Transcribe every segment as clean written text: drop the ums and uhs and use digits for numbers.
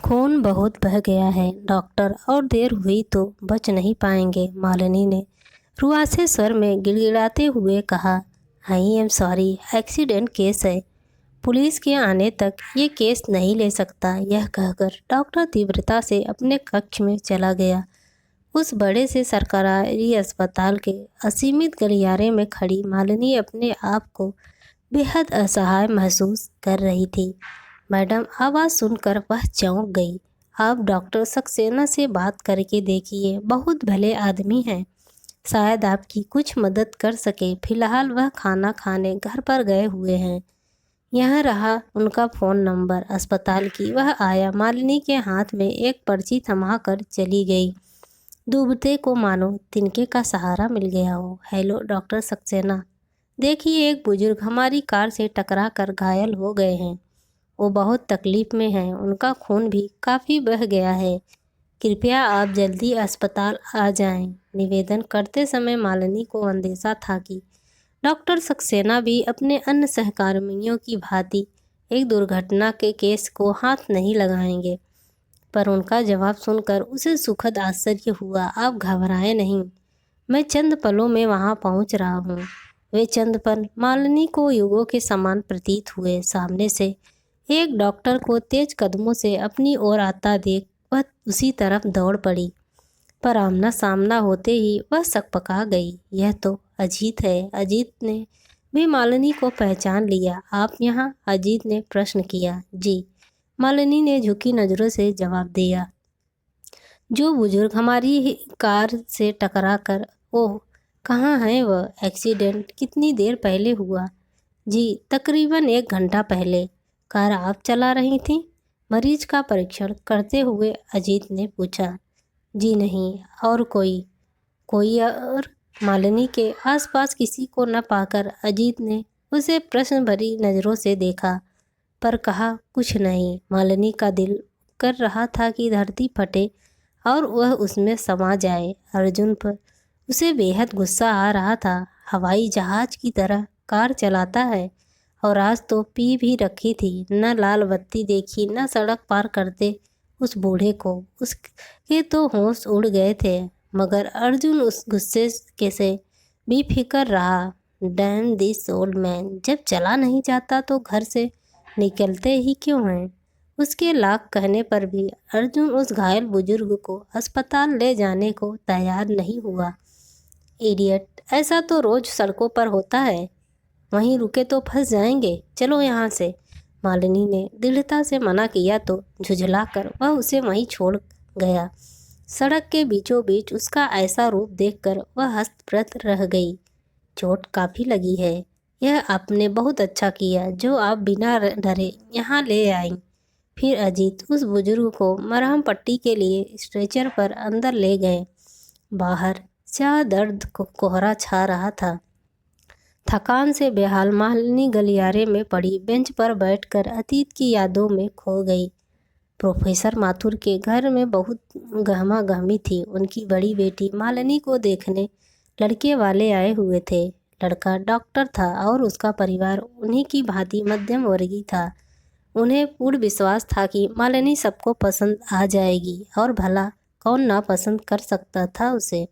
खून बहुत बह गया है डॉक्टर, और देर हुई तो बच नहीं पाएंगे, मालिनी ने रुआसे स्वर में गिड़गिड़ाते हुए कहा। I am sorry, accident case है, पुलिस के आने तक ये केस नहीं ले सकता। यह कहकर डॉक्टर तीव्रता से अपने कक्ष में चला गया। उस बड़े से सरकारी अस्पताल के असीमित गलियारे में खड़ी मालिनी अपने आप को बेहद असहाय महसूस कर रही थी। मैडम, आवाज़ सुनकर वह चौंक गई। आप डॉक्टर सक्सेना से बात करके देखिए, बहुत भले आदमी हैं, शायद आपकी कुछ मदद कर सके। फिलहाल वह खाना खाने घर पर गए हुए हैं। यह रहा उनका फ़ोन नंबर अस्पताल की। वह आया, मालिनी के हाथ में एक पर्ची थमा कर चली गई। डूबते को मानो तिनके का सहारा मिल गया हो। हेलो डॉक्टर सक्सेना, देखिए एक बुजुर्ग हमारी कार से टकरा कर घायल हो गए हैं। वो बहुत तकलीफ़ में हैं, उनका खून भी काफ़ी बह गया है। कृपया आप जल्दी अस्पताल आ जाएं। निवेदन करते समय मालिनी को अंदेशा था कि डॉक्टर सक्सेना भी अपने अन्य सहकर्मियों की भांति एक दुर्घटना के केस को हाथ नहीं लगाएंगे। पर उनका जवाब सुनकर उसे सुखद आश्चर्य हुआ। आप घबराएं नहीं, मैं चंद पलों में वहां पहुंच रहा हूं। वे चंद पल मालिनी को युगों के समान प्रतीत हुए। सामने से एक डॉक्टर को तेज कदमों से अपनी ओर आता देख वह उसी तरफ दौड़ पड़ी, पर आमना सामना होते ही वह सकपका गई। यह तो अजीत है। अजीत ने भी मालिनी को पहचान लिया। आप यहाँ? अजीत ने प्रश्न किया। जी, मालिनी ने झुकी नज़रों से जवाब दिया। जो बुजुर्ग हमारी ही कार से टकरा कर, ओह, कहाँ है वह? एक्सीडेंट कितनी देर पहले हुआ? जी, तकरीबन 1 घंटा पहले। कार आप चला रही थीं? मरीज का परीक्षण करते हुए अजीत ने पूछा। जी नहीं, और कोई और? मालिनी के आसपास किसी को न पाकर अजीत ने उसे प्रश्न भरी नज़रों से देखा, पर कहा कुछ नहीं। मालिनी का दिल कर रहा था कि धरती फटे और वह उसमें समा जाए। अर्जुन पर उसे बेहद गुस्सा आ रहा था। हवाई जहाज की तरह कार चलाता है, और आज तो पी भी रखी थी। न लाल बत्ती देखी, न सड़क पार करते उस बूढ़े को। उसके तो होश उड़ गए थे, मगर अर्जुन उस गुस्से के से बेफिक्र रहा। डैम दिस ओल्ड मैन, जब चला नहीं जाता तो घर से निकलते ही क्यों हैं? उसके लाख कहने पर भी अर्जुन उस घायल बुजुर्ग को अस्पताल ले जाने को तैयार नहीं हुआ। इडियट, ऐसा तो रोज सड़कों पर होता है, वहीं रुके तो फंस जाएंगे। चलो यहाँ से। मालिनी ने दृढ़ता से मना किया तो झुझलाकर वह उसे वहीं छोड़ गया। सड़क के बीचों बीच उसका ऐसा रूप देखकर वह हस्तप्रत रह गई। चोट काफ़ी लगी है। यह आपने बहुत अच्छा किया जो आप बिना डरे यहाँ ले आईं। फिर अजीत उस बुजुर्ग को मरहम पट्टी के लिए स्ट्रेचर पर अंदर ले गए। बाहर स्याह दर्द को कोहरा छा रहा था। थकान से बेहाल मालिनी गलियारे में पड़ी बेंच पर बैठकर अतीत की यादों में खो गई। प्रोफेसर माथुर के घर में बहुत गहमा गहमी थी। उनकी बड़ी बेटी मालिनी को देखने लड़के वाले आए हुए थे। लड़का डॉक्टर था और उसका परिवार उन्हीं की भांति मध्यम वर्गीय था। उन्हें पूर्ण विश्वास था कि मालिनी सबको पसंद आ जाएगी, और भला कौन नापसंद कर सकता था उसे।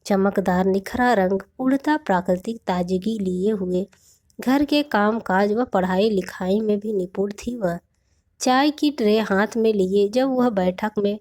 चमकदार निखरा रंग, पूर्णतः प्राकृतिक ताजगी लिए हुए, घर के काम काज व पढ़ाई लिखाई में भी निपुण थी वह। चाय की ट्रे हाथ में लिए जब वह बैठक में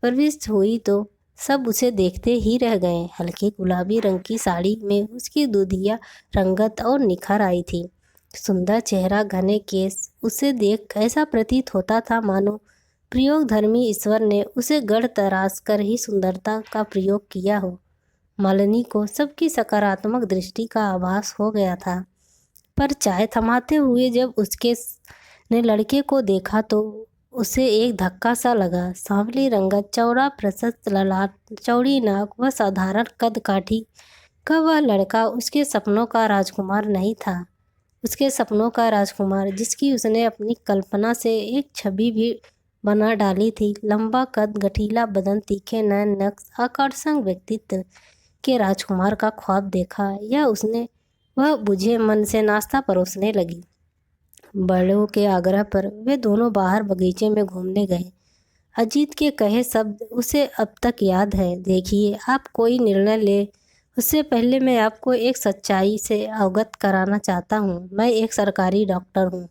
प्रविष्ट हुई तो सब उसे देखते ही रह गए। हल्के गुलाबी रंग की साड़ी में उसकी दूधिया रंगत और निखर आई थी। सुंदर चेहरा, घने केस, उसे देख ऐसा प्रतीत होता था मानो प्रयोगधर्मी ईश्वर ने उसे गढ़ तराश कर ही सुंदरता का प्रयोग किया हो। मालिनी को सबकी सकारात्मक दृष्टि का आभास हो गया था, पर चाय थमाते हुए जब उसके ने लड़के को देखा तो उसे एक धक्का सा लगा। सांवली रंगत, चौड़ा प्रशस्त ललाट, चौड़ी नाक व साधारण कद काठी का वह लड़का उसके सपनों का राजकुमार नहीं था। उसके सपनों का राजकुमार जिसकी उसने अपनी कल्पना से एक छवि भी बना डाली थी। लंबा कद, गठीला बदन, तीखे नैन नक्श, आकर्षक व्यक्तित्व के राजकुमार का ख्वाब देखा या उसने वह बुझे मन से नाश्ता परोसने लगी। बड़ों के आग्रह पर वे दोनों बाहर बगीचे में घूमने गए। अजीत के कहे शब्द उसे अब तक याद है। देखिए, आप कोई निर्णय ले उससे पहले मैं आपको एक सच्चाई से अवगत कराना चाहता हूँ। मैं एक सरकारी डॉक्टर हूँ।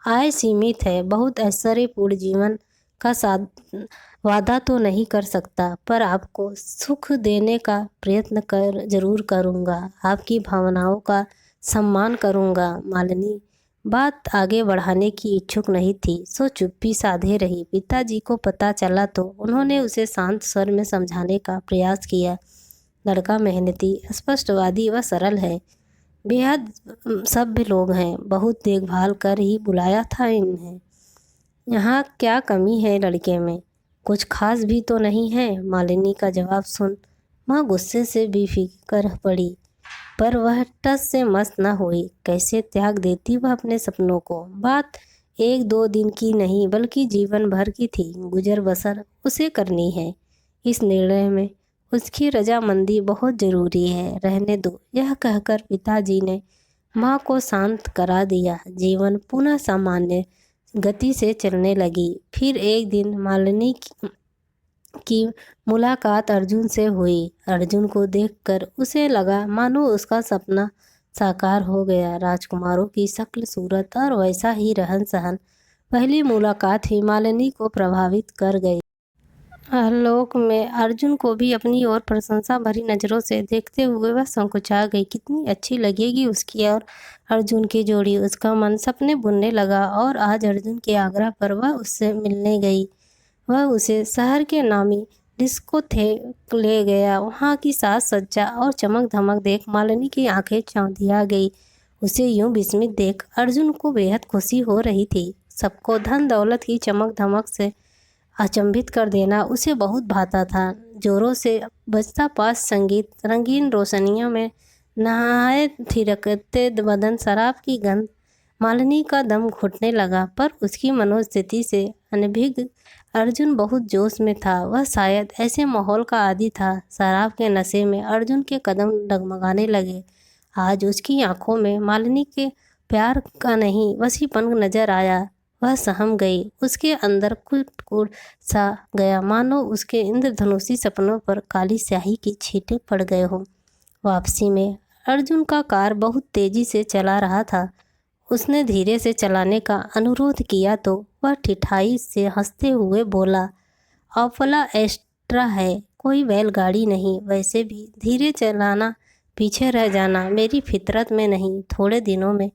आय सीमित है, बहुत ऐश्वर्यपूर्ण जीवन का साथ वादा तो नहीं कर सकता, पर आपको सुख देने का प्रयत्न कर जरूर करूँगा। आपकी भावनाओं का सम्मान करूँगा। मालिनी बात आगे बढ़ाने की इच्छुक नहीं थी, सो चुप्पी साधे रही। पिताजी को पता चला तो उन्होंने उसे शांत स्वर में समझाने का प्रयास किया। लड़का मेहनती, स्पष्टवादी व सरल है। बेहद सभ्य लोग हैं। बहुत देखभाल कर ही बुलाया था इन्हें। यहाँ क्या कमी है लड़के में? कुछ खास भी तो नहीं है। मालिनी का जवाब सुन माँ गुस्से से बेफिक्र पड़ी, पर वह टस से मस न हुई। कैसे त्याग देती वह अपने सपनों को। बात एक दो दिन की नहीं बल्कि जीवन भर की थी। गुजर बसर उसे करनी है। इस निर्णय में उसकी रजामंदी बहुत जरूरी है। रहने दो, यह कहकर पिताजी ने माँ को शांत करा दिया। जीवन पुनः सामान्य गति से चलने लगी। फिर एक दिन मालिनी की मुलाकात अर्जुन से हुई। अर्जुन को देखकर उसे लगा मानो उसका सपना साकार हो गया। राजकुमारों की शक्ल सूरत और वैसा ही रहन सहन पहली मुलाकात ही मालिनी को प्रभावित कर गई। आलोक में अर्जुन को भी अपनी ओर प्रशंसा भरी नज़रों से देखते हुए वह संकुचा गई। कितनी अच्छी लगेगी उसकी और अर्जुन की जोड़ी। उसका मन सपने बुनने लगा और आज अर्जुन के आग्रह पर वह उससे मिलने गई। वह उसे शहर के नामी डिस्कोथेक ले गया। वहाँ की साज सज्जा और चमक धमक देख मालिनी की आंखें चौंधिया गई। उसे यूं विस्मित देख अर्जुन को बेहद खुशी हो रही थी। सबको धन दौलत की चमक धमक से अचंभित कर देना उसे बहुत भाता था। जोरों से बजता पास संगीत, रंगीन रोशनियों में नहाए थिरकते बदन, शराब की गंध। मालिनी का दम घुटने लगा, पर उसकी मनोस्थिति से अनभिज्ञ अर्जुन बहुत जोश में था। वह शायद ऐसे माहौल का आदी था। शराब के नशे में अर्जुन के कदम डगमगाने लगे। आज उसकी आंखों में मालिनी के प्यार का नहीं वसीपन नजर आया। वह सहम गई। उसके अंदर कुट सा गया, मानो उसके इंद्रधनुषी सपनों पर काली स्याही की छींटे पड़ गए हों। वापसी में अर्जुन का कार बहुत तेजी से चला रहा था। उसने धीरे से चलाने का अनुरोध किया तो वह ठिठाई से हंसते हुए बोला, ऑपला एस्ट्रा है, कोई बैलगाड़ी नहीं। वैसे भी धीरे चलाना, पीछे रह जाना मेरी फितरत में नहीं। थोड़े दिनों में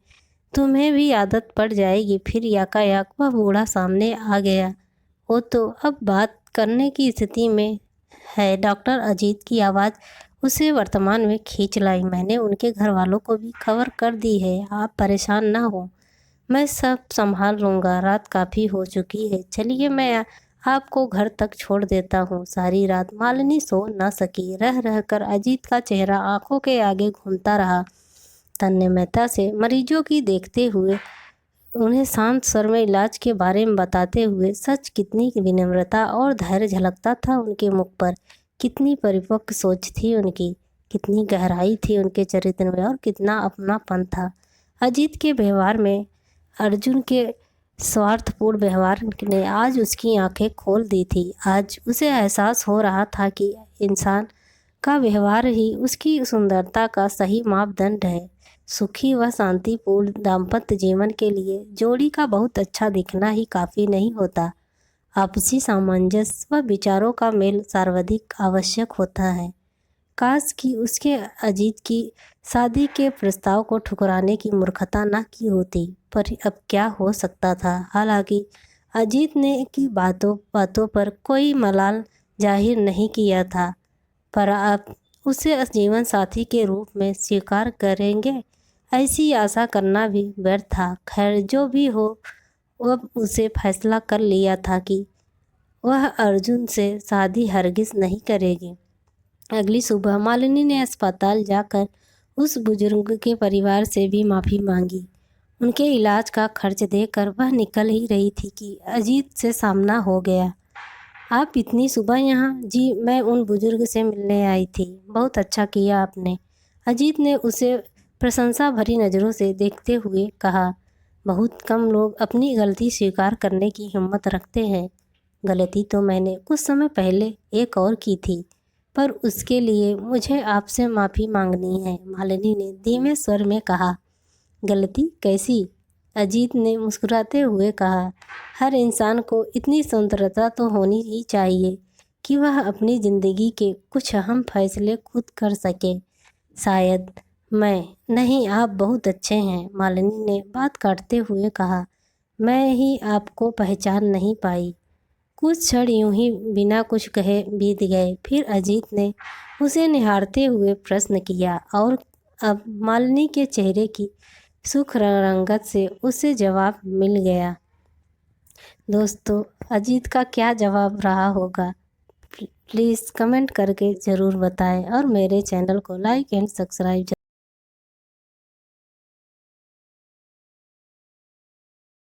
तुम्हें भी आदत पड़ जाएगी। फिर याकायाक वह बूढ़ा सामने आ गया। वो तो अब बात करने की स्थिति में है। डॉक्टर अजीत की आवाज़ उसे वर्तमान में खींच लाई। मैंने उनके घर वालों को भी खबर कर दी है। आप परेशान ना हो, मैं सब संभाल लूँगा। रात काफ़ी हो चुकी है, चलिए मैं आपको घर तक छोड़ देता हूँ। सारी रात मालिनी सो न सकी। रह रहकर अजीत का चेहरा आंखों के आगे घूमता रहा। तन्मयता से मरीजों की देखते हुए उन्हें शांत स्वर में इलाज के बारे में बताते हुए सच कितनी विनम्रता और धैर्य झलकता था उनके मुख पर। कितनी परिपक्व सोच थी उनकी, कितनी गहराई थी उनके चरित्र में और कितना अपनापन था। अजीत के व्यवहार में अर्जुन के स्वार्थपूर्ण व्यवहार ने आज उसकी आंखें खोल दी थी। आज उसे एहसास हो रहा था कि इंसान का व्यवहार ही उसकी सुंदरता का सही मापदंड है। सुखी व शांतिपूर्ण दाम्पत्य जीवन के लिए जोड़ी का बहुत अच्छा दिखना ही काफ़ी नहीं होता। आपसी सामंजस्य व विचारों का मेल सर्वाधिक आवश्यक होता है। काश कि उसके अजीत की शादी के प्रस्ताव को ठुकराने की मूर्खता न की होती, पर अब क्या हो सकता था। हालांकि अजीत ने की बातों पर कोई मलाल जाहिर नहीं किया था, पर आप उसे जीवन साथी के रूप में स्वीकार करेंगे, ऐसी आशा करना भी व्यर्थ था। खैर जो भी हो, अब उसे फैसला कर लिया था कि वह अर्जुन से शादी हरगिज नहीं करेगी। अगली सुबह मालिनी ने अस्पताल जाकर उस बुजुर्ग के परिवार से भी माफ़ी मांगी। उनके इलाज का खर्च देकर वह निकल ही रही थी कि अजीत से सामना हो गया। आप इतनी सुबह यहाँ? जी, मैं उन बुजुर्ग से मिलने आई थी। बहुत अच्छा किया आपने। अजीत ने उसे प्रशंसा भरी नज़रों से देखते हुए कहा, बहुत कम लोग अपनी गलती स्वीकार करने की हिम्मत रखते हैं। गलती तो मैंने कुछ समय पहले एक और की थी, पर उसके लिए मुझे आपसे माफ़ी मांगनी है, मालिनी ने धीमे स्वर में कहा। गलती कैसी? अजीत ने मुस्कुराते हुए कहा। हर इंसान को इतनी स्वतंत्रता तो होनी ही चाहिए कि वह अपनी ज़िंदगी के कुछ अहम फैसले खुद कर सके। शायद मैं नहीं, आप बहुत अच्छे हैं, मालिनी ने बात काटते हुए कहा। मैं ही आपको पहचान नहीं पाई। कुछ क्षण यूं ही बिना कुछ कहे बीत गए। फिर अजीत ने उसे निहारते हुए प्रश्न किया और अब मालिनी के चेहरे की सुख रंगत से उसे जवाब मिल गया। दोस्तों, अजीत का क्या जवाब रहा होगा? प्लीज़ कमेंट करके ज़रूर बताएं और मेरे चैनल को लाइक एंड सब्सक्राइब